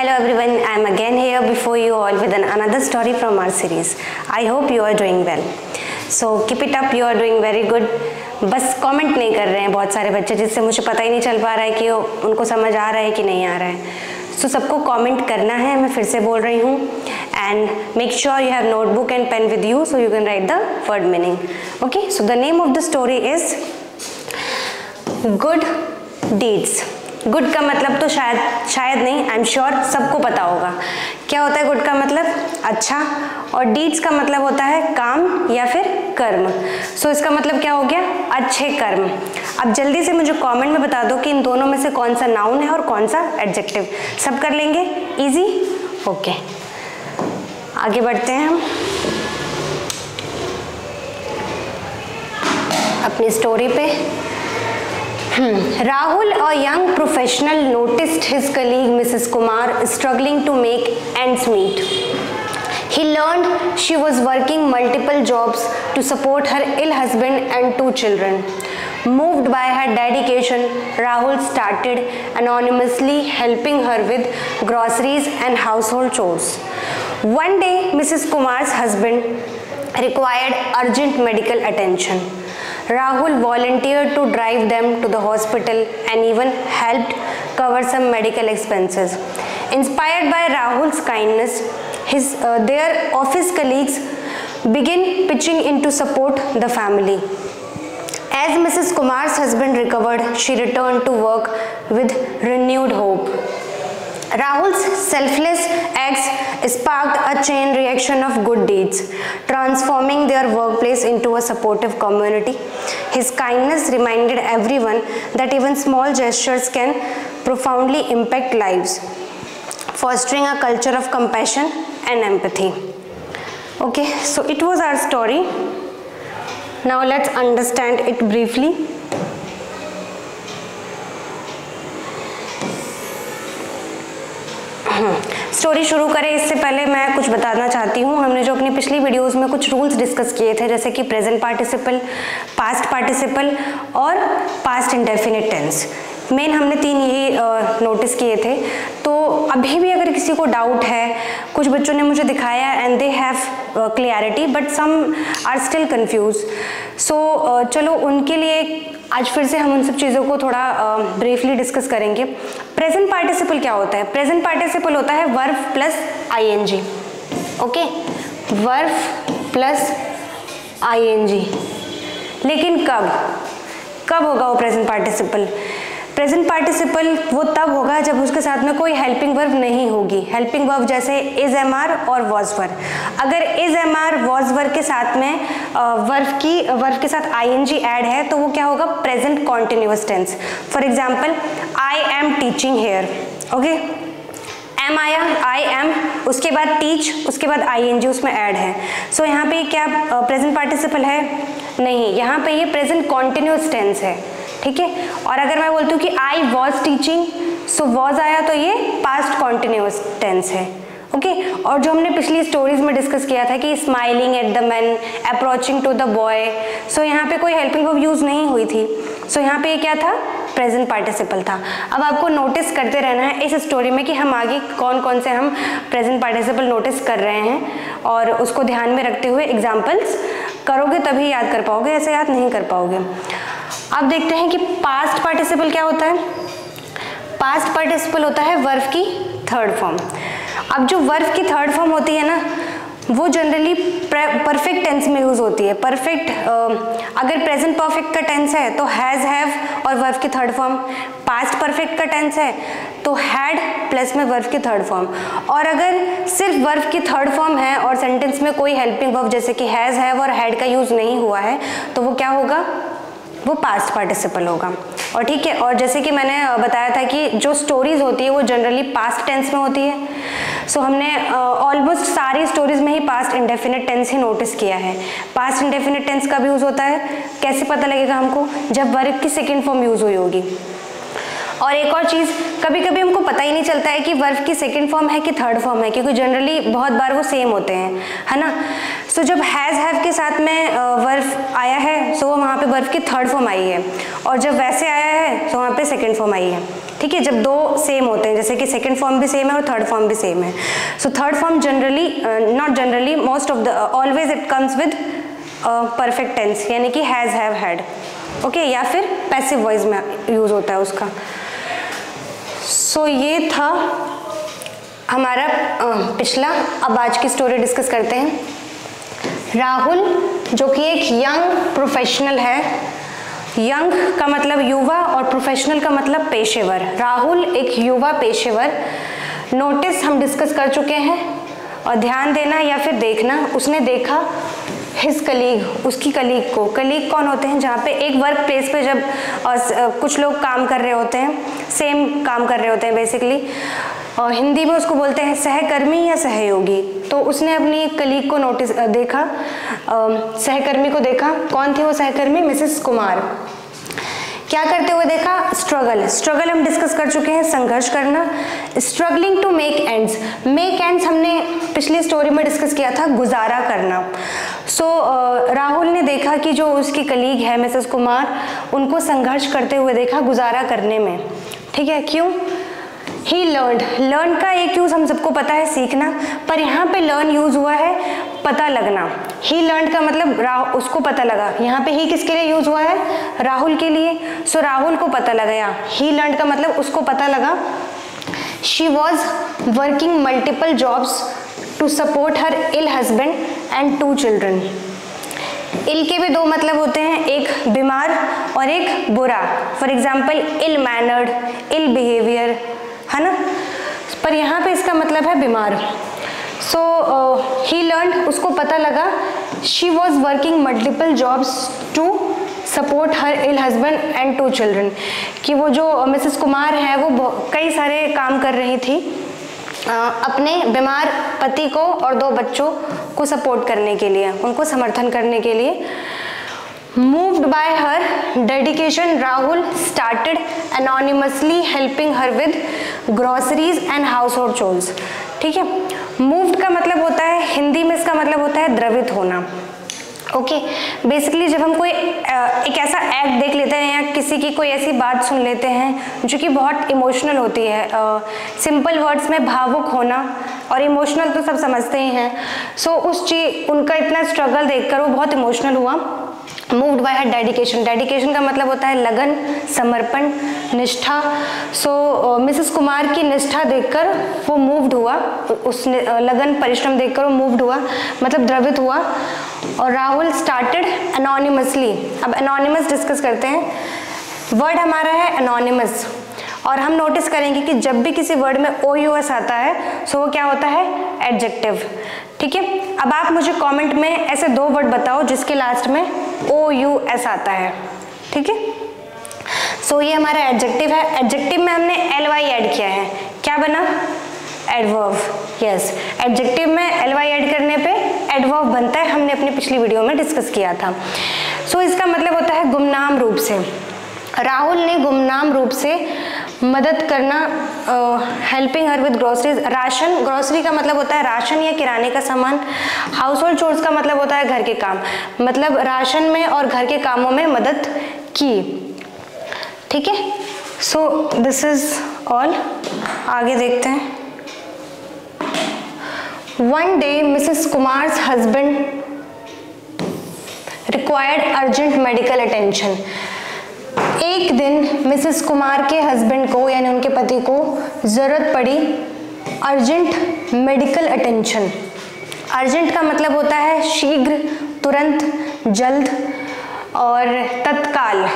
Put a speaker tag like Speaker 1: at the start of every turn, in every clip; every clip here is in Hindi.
Speaker 1: Hello everyone, I am again here before you all with another story from our series. I hope you are doing well. So keep it up, you are doing very good. बस कमेंट नहीं कर रहे हैं बहुत सारे बच्चे, जिससे मुझे पता ही नहीं चल पा रहा है कि उनको समझ आ रहा है कि नहीं आ रहा है. सो सबको कमेंट करना है, मैं फिर से बोल रही हूँ. And make sure you have notebook and pen with you so you can write the word meaning. Okay, so the name of the story is good deeds. Good का मतलब तो शायद नहीं, आई एम श्योर सबको पता होगा. क्या होता है गुड का मतलब? अच्छा. और डीड्स का मतलब होता है काम या फिर कर्म. सो इसका मतलब क्या हो गया? अच्छे कर्म. अब जल्दी से मुझे कमेंट में बता दो कि इन दोनों में से कौन सा नाउन है और कौन सा एडजेक्टिव. सब कर लेंगे? इजी. ओके, आगे बढ़ते हैं हम अपनी स्टोरी पे. Rahul, a young professional, noticed his colleague Mrs. Kumar struggling to make ends meet. He learned she was working multiple jobs to support her ill husband and 2 children. Moved by her dedication, Rahul started anonymously helping her with groceries and household chores. One day, Mrs. Kumar's husband required urgent medical attention. Rahul volunteered to drive them to the hospital and even helped cover some medical expenses. Inspired by Rahul's kindness, their office colleagues began pitching in to support the family. As Mrs. Kumar's husband recovered, she returned to work with renewed hope. Rahul's selfless acts sparked a chain reaction of good deeds, transforming their workplace into a supportive community. His kindness reminded everyone that even small gestures can profoundly impact lives, fostering a culture of compassion and empathy. Okay, so it was our story. Now let's understand it briefly. Story शुरू करें इससे पहले मैं कुछ बताना चाहती हूँ. हमने जो अपनी पिछली वीडियोस में कुछ रूल्स डिस्कस किए थे, जैसे कि प्रेजेंट पार्टिसिपल, पास्ट पार्टिसिपल और पास्ट इंडेफिनिट टेंस. मेन हमने 3 यही नोटिस किए थे. तो अभी भी अगर किसी को डाउट है, कुछ बच्चों ने मुझे दिखाया and they have clarity but some are still confuse. So चलो उनके लिए आज फिर से हम उन सब चीज़ों को थोड़ा ब्रीफली डिस्कस करेंगे. प्रेजेंट पार्टिसिपल क्या होता है? प्रेजेंट पार्टिसिपल होता है verb plus ING. Okay, verb plus ING. लेकिन कब होगा वो प्रेजेंट पार्टिसिपल? प्रेजेंट पार्टिसिपल वो तब होगा जब उसके साथ में कोई हेल्पिंग वर्ब नहीं होगी. हेल्पिंग वर्ब जैसे इज एम आर और वॉज वर्ब. अगर is am are was verb के साथ में वर्ब के साथ आईएनजी ऐड है तो वो क्या होगा? Present continuous tense. For example, I am teaching here. Okay, am आया, आई एम, उसके बाद टीच, उसके बाद आईएनजी उसमें ऐड है. सो यहाँ पे क्या प्रेजेंट पार्टिसिपल है? नहीं, यहाँ पे ये प्रेजेंट कॉन्टिन्यूअस टेंस है. ठीक है. और अगर मैं बोलती हूँ कि I was teaching, so was आया तो ये पास्ट कॉन्टिन्यूअस टेंस है. ओके. और जो हमने पिछली स्टोरीज में डिस्कस किया था कि smiling at the man, approaching to the boy, so यहाँ पे कोई हेल्पिंग वर्ब यूज नहीं हुई थी. सो यहाँ पे ये क्या था? प्रेजेंट पार्टिसिपल था. अब आपको नोटिस करते रहना है इस स्टोरी में कि हम आगे कौन कौन से हम प्रेजेंट पार्टिसिपल नोटिस कर रहे हैं, और उसको ध्यान में रखते हुए एग्जाम्पल्स करोगे तभी याद कर पाओगे, ऐसे याद नहीं कर पाओगे. अब देखते हैं कि पास्ट पार्टिसिपल क्या होता है. पास्ट पार्टिसिपल होता है वर्ब की थर्ड फॉर्म. अब जो वर्ब की थर्ड फॉर्म होती है ना, वो जनरली परफेक्ट टेंस में यूज होती है. परफेक्ट अगर प्रेजेंट परफेक्ट का टेंस है तो हैज, हैव और वर्ब की थर्ड फॉर्म. पास्ट परफेक्ट का टेंस है तो हैड प्लस में वर्ब की थर्ड फॉर्म. और अगर सिर्फ वर्ब की थर्ड फॉर्म है और सेंटेंस में कोई हेल्पिंग वर्ब जैसे कि हैज, हैव और हैड का यूज नहीं हुआ है तो वो क्या होगा? वो पास्ट पार्टिसिपल होगा. और ठीक है, और जैसे कि मैंने बताया था कि जो स्टोरीज होती है वो जनरली पास्ट टेंस में होती है. सो हमने ऑलमोस्ट सारी स्टोरीज में ही पास्ट इंडेफिनिट टेंस ही नोटिस किया है. पास्ट इंडेफिनिट टेंस कब यूज होता है? कैसे पता लगेगा हमको? जब वर्ब की सेकेंड फॉर्म यूज हुई होगी. और एक और चीज़, कभी कभी हमको पता ही नहीं चलता है कि वर्ब की सेकंड फॉर्म है कि थर्ड फॉर्म है, क्योंकि जनरली बहुत बार वो सेम होते हैं, है ना. सो जब हैज़ हैव के साथ में वर्ब आया है, सो वहाँ पे वर्ब की थर्ड फॉर्म आई है, और जब वैसे आया है तो वहाँ पे सेकंड फॉर्म आई है. ठीक है, जब दो सेम होते हैं, जैसे कि सेकंड फॉर्म भी सेम है और थर्ड फॉर्म भी सेम है। So third form generally, not generally, most of the always it comes with perfect tense, यानी कि हैज़, हैव, हैड, ओके, या फिर पैसिव वॉइस में यूज होता है उसका। सो ये था हमारा पिछला। अब आज की स्टोरी डिस्कस करते हैं। राहुल जो कि एक यंग प्रोफेशनल है, यंग का मतलब युवा और प्रोफेशनल का मतलब पेशेवर। राहुल एक युवा पेशेवर, नोटिस हम डिस्कस कर चुके हैं, और ध्यान देना या फिर देखना, उसने देखा हिज कलीग, उसकी कलीग को। कलीग कौन होते हैं? जहाँ पे एक वर्क प्लेस पे जब कुछ लोग काम कर रहे होते हैं, सेम काम कर रहे होते हैं बेसिकली, और हिंदी में उसको बोलते हैं सहकर्मी या सहयोगी। तो उसने अपनी कलीग को नोटिस देखा, सहकर्मी को देखा। कौन थी वो सहकर्मी? मिसेस कुमार। क्या करते हुए देखा? स्ट्रगल। स्ट्रगल हम डिस्कस कर चुके हैं, संघर्ष करना। Struggling to make ends. Make ends हमने पिछली स्टोरी में डिस्कस किया था, गुजारा करना। सो राहुल ने देखा कि जो उसकी कलीग है मिसेस कुमार, उनको संघर्ष करते हुए देखा गुजारा करने में। ठीक है, क्यों? ही लर्नड। लर्न का एक यूज हम सबको पता है, सीखना, पर यहाँ पे लर्न यूज हुआ है पता लगना। ही लर्न का मतलब उसको पता लगा। यहाँ पे ही किसके लिए यूज हुआ है? राहुल के लिए। सो राहुल को पता लगा। ही लर्न का मतलब उसको पता लगा। She was working multiple jobs to support her ill husband and 2 children. इल के भी 2 मतलब होते हैं, एक बीमार और एक बुरा। For example ill mannered, ill behaviour, है ना, पर यहाँ पे इसका मतलब है बीमार। सो ही लर्न, उसको पता लगा, she was working multiple jobs to support her ill husband and 2 children, कि वो जो मिसेस कुमार है वो कई सारे काम कर रही थी अपने बीमार पति को और 2 बच्चों को सपोर्ट करने के लिए, उनको समर्थन करने के लिए। Moved by her dedication, Rahul started anonymously helping her with groceries and household chores. ठीक है, moved का मतलब होता है, हिंदी में इसका मतलब होता है द्रवित होना। ओके, बेसिकली जब हम कोई एक ऐसा एक्ट देख लेते हैं या किसी की कोई ऐसी बात सुन लेते हैं जो कि बहुत इमोशनल होती है, सिंपल वर्ड्स में भावुक होना, और इमोशनल तो सब समझते ही हैं। सो उस चीज, उनका इतना स्ट्रगल देखकर वो बहुत इमोशनल हुआ। Moved by her dedication. Dedication का मतलब होता है लगन, समर्पण, निष्ठा। सो मिसेस कुमार की निष्ठा देखकर वो मूव्ड हुआ, उसने लगन परिश्रम देखकर वो मूव्ड हुआ, मतलब द्रवित हुआ। और राहुल स्टार्टेड एनोनिमसली। अब एनोनिमस डिस्कस करते हैं। वर्ड हमारा है एनोनिमस, और हम नोटिस करेंगे कि जब भी किसी वर्ड में OUS आता है सो वो क्या होता है? एडजेक्टिव। ठीक है, अब आप मुझे कमेंट में ऐसे 2 वर्ड बताओ जिसके लास्ट में OUS आता है। ठीक है, सो ये हमारा एडजेक्टिव है। एडजेक्टिव में हमने ly ऐड किया है, क्या बना? एडवर्ब। यस, एडजेक्टिव में ly ऐड करने पे एडवर्ब बनता है, हमने अपनी पिछली वीडियो में डिस्कस किया था। सो इसका मतलब होता है गुमनाम रूप से। राहुल ने गुमनाम रूप से मदद करना, helping her with groceries. Ration, grocery का मतलब होता है राशन या किराने का सामान। हाउस होल्ड चोर्स का मतलब होता है घर के काम, मतलब राशन में और घर के कामों में मदद की। ठीक है, सो दिस इज ऑल। आगे देखते हैं। One day Mrs Kumar's husband required urgent medical attention. एक दिन मिसेस कुमार के हस्बैंड को, यानी उनके पति को ज़रूरत पड़ी अर्जेंट मेडिकल अटेंशन। अर्जेंट का मतलब होता है शीघ्र, तुरंत, जल्द और तत्काल।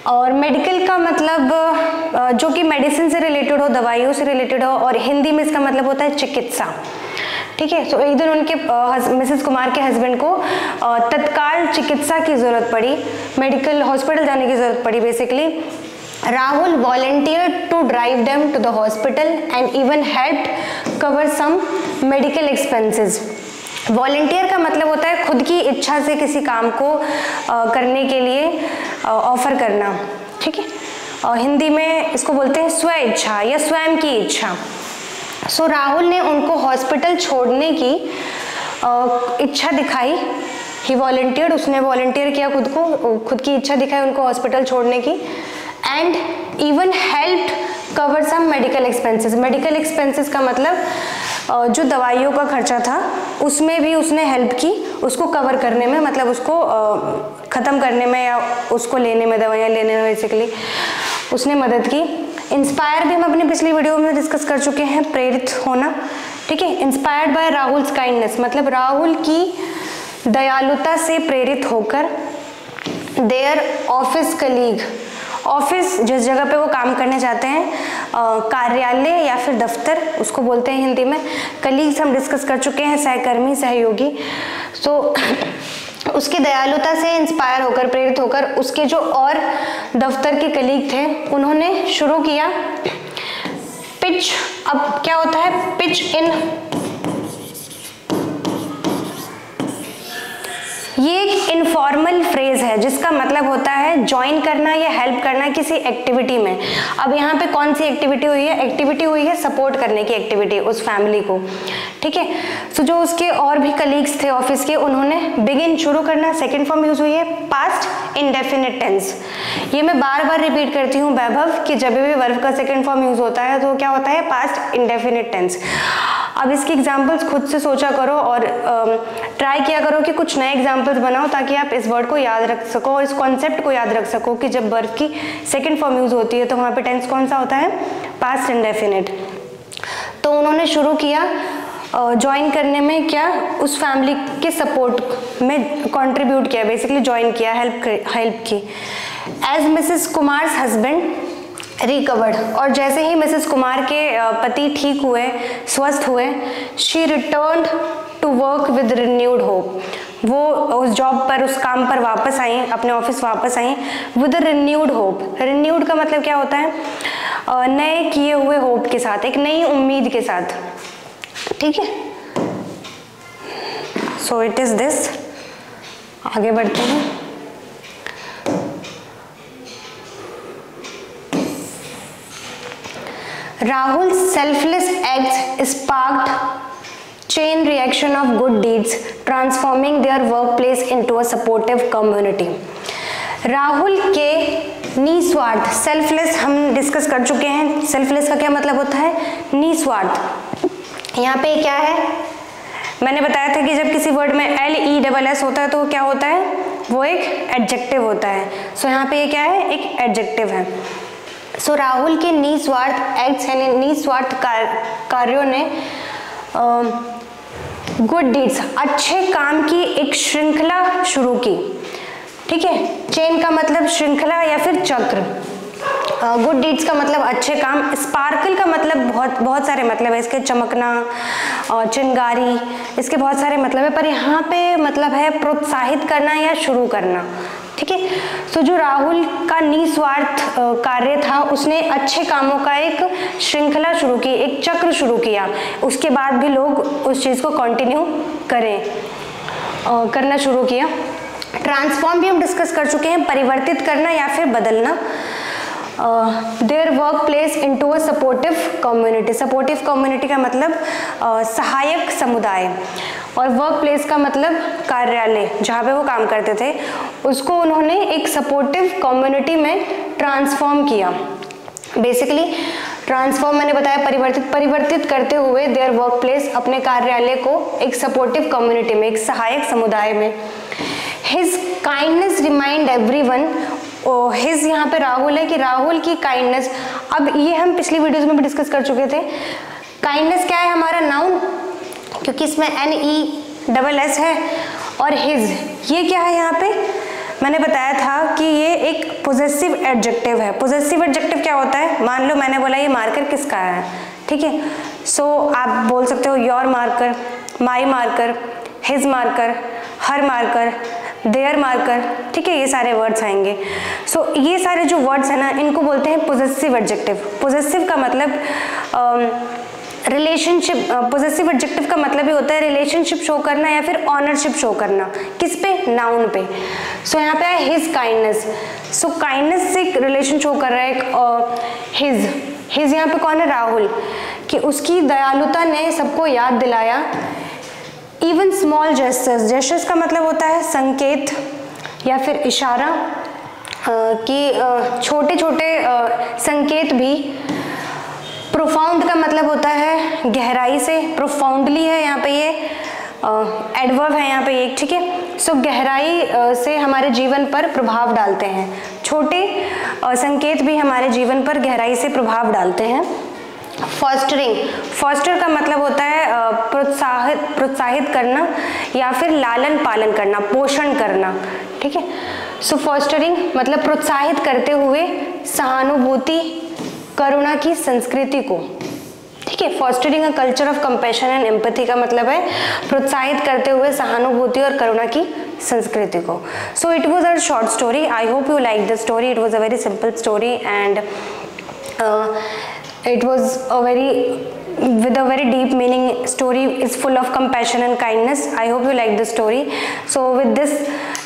Speaker 1: और मेडिकल का मतलब जो कि मेडिसिन से रिलेटेड हो, दवाइयों से रिलेटेड हो, और हिंदी में इसका मतलब होता है चिकित्सा। ठीक है, तो एक दिन उनके मिसेस कुमार के हस्बैंड को तत्काल चिकित्सा की ज़रूरत पड़ी, मेडिकल हॉस्पिटल जाने की ज़रूरत पड़ी basically. Rahul volunteered to drive them to the hospital and even helped cover some medical expenses. Volunteer का मतलब होता है खुद की इच्छा से किसी काम को करने के लिए ऑफर करना। ठीक है, और हिंदी में इसको बोलते हैं स्व इच्छा या स्वयं की इच्छा। सो राहुल ने उनको हॉस्पिटल छोड़ने की इच्छा दिखाई। ही वॉलंटियर्ड, उसने वॉलंटियर किया खुद को, खुद की इच्छा दिखाई उनको हॉस्पिटल छोड़ने की। And even helped cover some medical expenses. Medical expenses का मतलब जो दवाइयों का खर्चा था उसमें भी उसने हेल्प की, उसको कवर करने में, मतलब उसको ख़त्म करने में या उसको लेने में, दवाइयाँ लेने में बेसिकली उसने मदद की। इंस्पायर भी हम अपनी पिछली वीडियो में डिस्कस कर चुके हैं, प्रेरित होना, ठीक है। इंस्पायर्ड बाय राहुल्स काइंडनेस, मतलब राहुल की दयालुता से प्रेरित होकर देयर ऑफिस कलीग, ऑफिस जिस जगह पे वो काम करने जाते हैं, कार्यालय या फिर दफ्तर उसको बोलते हैं हिंदी में। कलीग्स हम डिस्कस कर चुके हैं, सहकर्मी, सहयोगी। तो उसकी दयालुता से इंस्पायर होकर, प्रेरित होकर उसके जो और दफ्तर के कलीग थे उन्होंने शुरू किया पिच। अब क्या होता है पिच इन, ये एक इनफॉर्मल फ्रेज है जिसका मतलब होता है ज्वाइन करना या हेल्प करना किसी एक्टिविटी में। अब यहाँ पे कौन सी एक्टिविटी हुई है? एक्टिविटी हुई है सपोर्ट करने की एक्टिविटी उस फैमिली को, ठीक है। तो जो उसके और भी कलीग्स थे ऑफिस के, उन्होंने बिगिन शुरू करना, सेकेंड फॉर्म यूज हुई है पास्ट इंडेफिनिट टेंस। ये मैं बार बार रिपीट करती हूँ वैभव कि जब भी वर्ब का सेकेंड फॉर्म यूज होता है तो क्या होता है? Past indefinite tense. अब इसकी एग्जाम्पल्स खुद से सोचा करो और ट्राई किया करो कि कुछ नए एग्जाम्पल्स बनाओ ताकि आप इस वर्ड को याद रख सको और इस कॉन्सेप्ट को याद रख सको कि जब वर्ब की सेकंड फॉर्म यूज होती है तो वहाँ पे टेंस कौन सा होता है? Past indefinite. तो उन्होंने शुरू किया ज्वाइन करने में, क्या उस फैमिली के सपोर्ट में कंट्रीब्यूट किया, बेसिकली ज्वाइन किया, हेल्प की। As Mrs Kumar's husband recovered, और जैसे ही मिसेस कुमार के पति ठीक हुए, स्वस्थ हुए, she returned to work with renewed hope, वो उस जॉब पर, उस काम पर वापस आई, अपने ऑफिस वापस आई विद रिन्यूड होप। रिन्यूड का मतलब क्या होता है? नए किए हुए होप के साथ, एक नई उम्मीद के साथ, ठीक है। So it is this. आगे बढ़ते हैं। Rahul's selfless acts sparked chain reaction of good deeds, transforming their workplace into a supportive community. Rahul के निस्वार्थ, सेल्फलेस हम डिस्कस कर चुके हैं। सेल्फलेस का क्या मतलब होता है? निस्वार्थ। यहाँ पे क्या है? मैंने बताया था कि जब किसी वर्ड में LESS होता है तो क्या होता है? वो एक एडजेक्टिव होता है। सो यहाँ पे ये क्या है? एक एडजेक्टिव है। सो राहुल के निस्वार्थ एक्ट्स यानी निस्वार्थ कार्यों ने गुड डीड्स, अच्छे काम की एक श्रृंखला शुरू की, ठीक है। चेन का मतलब श्रृंखला या फिर चक्र। गुड डीड्स का मतलब अच्छे काम। स्पार्कल का मतलब बहुत सारे मतलब है इसके, चमकना, चिंगारी, इसके बहुत सारे मतलब है, पर यहाँ पे मतलब है प्रोत्साहित करना या शुरू करना, ठीक है। तो जो राहुल का निस्वार्थ कार्य था, उसने अच्छे कामों का एक श्रृंखला शुरू की, एक चक्र शुरू किया, उसके बाद भी लोग उस चीज़ को कंटिन्यू करना शुरू किया। ट्रांसफॉर्म भी हम डिस्कस कर चुके हैं, परिवर्तित करना या फिर बदलना। Their work place into a supportive community. Supportive community का मतलब सहायक समुदाय, और वर्क प्लेस का मतलब कार्यालय जहाँ पे वो काम करते थे, उसको उन्होंने एक सपोर्टिव कम्युनिटी में ट्रांसफॉर्म किया। बेसिकली ट्रांसफॉर्म मैंने बताया परिवर्तित करते हुए देयर वर्क प्लेस, अपने कार्यालय को एक सपोर्टिव कम्युनिटी में, एक सहायक समुदाय में। His kindness remind everyone, his यहाँ पे राहुल है कि राहुल की काइंडनेस, अब ये हम पिछली वीडियोस में भी डिस्कस कर चुके थे। काइंडनेस क्या है? हमारा नाउन, क्योंकि इसमें NESS है, और हिज ये क्या है? यहाँ पे मैंने बताया था कि ये एक पोजेसिव एडजेक्टिव है। पोजेसिव एडजेक्टिव क्या होता है? मान लो मैंने बोला ये मार्कर किसका है, ठीक है। सो आप बोल सकते हो your marker, my marker, his marker, her marker, their marker, ठीक है। ये सारे वर्ड्स आएंगे। सो ये सारे जो वर्ड्स हैं ना, इनको बोलते हैं पोजेसिव एडजेक्टिव। पोजेसिव का मतलब रिलेशनशिप, पोजेसिव एडजेक्टिव का मतलब ही होता है रिलेशनशिप शो करना या फिर ऑनरशिप शो करना। किस पे? नाउन पे। सो यहाँ पे है हिज काइंडनेस। सो काइंडनेस से रिलेशन शो कर रहा है हिज यहाँ पे कौन है? राहुल, कि उसकी दयालुता ने सबको याद दिलाया। इवन स्मॉल जेस्चर्स, जेस्चर्स का मतलब होता है संकेत या फिर इशारा, कि छोटे छोटे संकेत भी, प्रोफाउंड का मतलब होता है गहराई से, प्रोफाउंडली है यहाँ पे, ये एडवर्ब है यहाँ पे एक, ठीक है। सो गहराई से हमारे जीवन पर प्रभाव डालते हैं, छोटे संकेत भी हमारे जीवन पर गहराई से प्रभाव डालते हैं। फॉस्टरिंग, फॉस्टर का मतलब होता है प्रोत्साहित करना या फिर लालन पालन करना, पोषण करना, ठीक है। सो फॉस्टरिंग मतलब प्रोत्साहित करते हुए सहानुभूति करुणा की संस्कृति को, ठीक है। Fostering a culture of compassion and empathy का मतलब है प्रोत्साहित करते हुए सहानुभूति और करुणा की संस्कृति को। So it was a short story, I hope you like the story, it was a very simple story and it was a very deep meaning story, is full of compassion and kindness. I hope you like the story. So with this,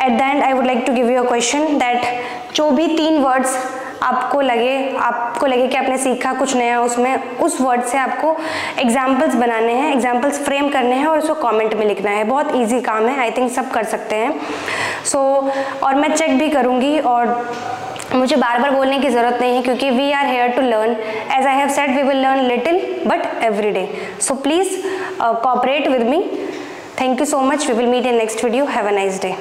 Speaker 1: at the end I would like to give you a question that जो भी 3 words आपको लगे कि आपने सीखा कुछ नया उसमें, उस वर्ड से आपको एग्जाम्पल्स बनाने हैं, एग्जाम्पल्स फ्रेम करने हैं और उसको कमेंट में लिखना है। बहुत इजी काम है, आई थिंक सब कर सकते हैं। सो और मैं चेक भी करूँगी और मुझे बार बार बोलने की ज़रूरत नहीं है क्योंकि we are here to learn, as I have said we will learn little but every day. So please cooperate with me. Thank you so much, we will meet in next video. Have a nice day.